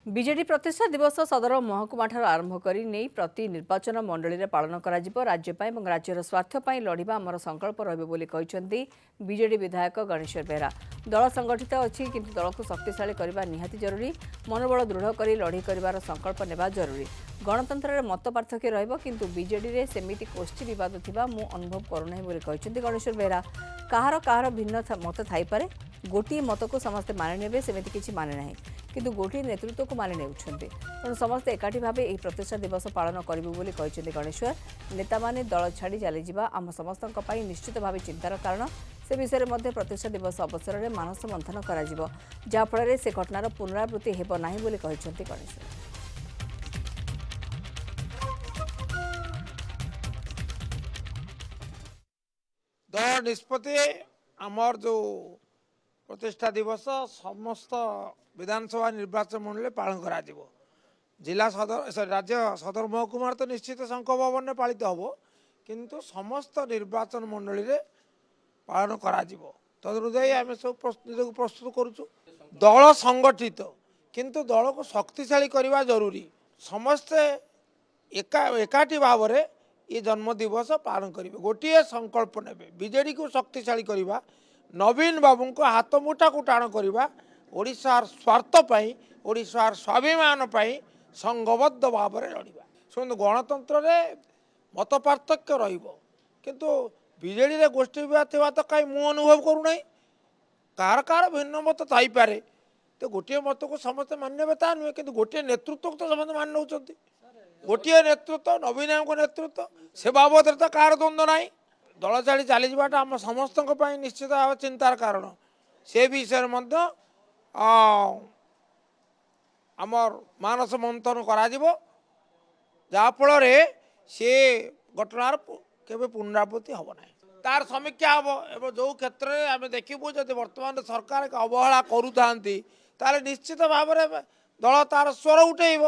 विजेडी प्रतिष्ठा दिवस सदर महकुमा आरंभ कर प्रति निर्वाचन मंडली में पालन राज्यपाई और राज्यर स्वार्थपाई लड़वा आमर संकल्प रही विजेडी विधायक गणेश्वर बेहरा। दल संगठित अच्छी किंतु दल को शक्तिशाली करने निहाती जरूरी। मनोबल दृढ़ कर लड़े कर संकल्प नेबा जरूरी। गणतंत्र में मत पार्थक्य रहिबो विजेडी रे सेमिति गोष्ठी बद थिबा मु अनुभव करूना बोली गणेश्वर बेहरा। कहार भिन्न मत थाईपरे, गोटे मत को समस्ते मानि नेबे सेमिति किछि माने नाही, किंतु गोटे नेतृत्व को मानि नेउछन्ते। तेणु समस्ते एकाठी भाव यह प्रतिष्ठा दिवस पालन करिबु बोली कहछन्ते गणेश्वर। नेता माने दल छाड़ी चली जिबा आम समस्तक पई निश्चित भाव चिंतार कारण। से विषय में प्रतिष्ठा दिवस अवसर में मानस मंथन करा जहाँफल से घटनार पुनरावृत्ति हेब नाही बोली कहछन्ते गणेश्वर। दल निष्पत्ति आमर जो प्रतिष्ठा दिवस समस्त विधानसभा निर्वाचन मंडल पालन करा जिला सदर राज्य सदर महकुमार तो निश्चित शंख भवन में पालित हम किंतु समस्त निर्वाचन मंडल में पालन करा तदनुजाई आम सब निजक प्रस्तुत करुचु। दल संगठित किंतु दल को शक्तिशाली करने जरूरी। समस्ते एकाठी भाव में ये जन्म दिवस पालन करेंगे। गोटे संकल्प ने बीजेडी को शक्तिशाली करवा, नवीन बाबू को हाथ मुठा को टाण करवा, ओडिशार स्वार्थ पाई, ओडिशार स्वाभिमान पाई संघबद्ध भाव में लड़वा। शुणु गणतंत्र में मत पार्थक्य रहिबो किंतु बीजेडी रे गोष्ठी विवाद थिबा तो कहीं मु अनुभव करूना। कार भिन्न मत थी पारे तो गोटे मत को समस्त मान्य ता नुहे कि गोटे नेतृत्व तो समस्त मान नौ। गोटे नेतृत्व नवीन नेतृत्व से बाबद तो कार द्वंद्व ना। दल छाड़ी चली जावाटा आम समस्त निश्चित भाव चिंतार कारण। से विषय आमर मानस मंथन करा जहाँफल से घटनार केवे पुनरावृत्ति हम ना। तार समीक्षा हम एवं जो क्षेत्र में आम देखू जब वर्तमान सरकार अवहेला करूँ निश्चित भाव दल तार स्वर उठेब।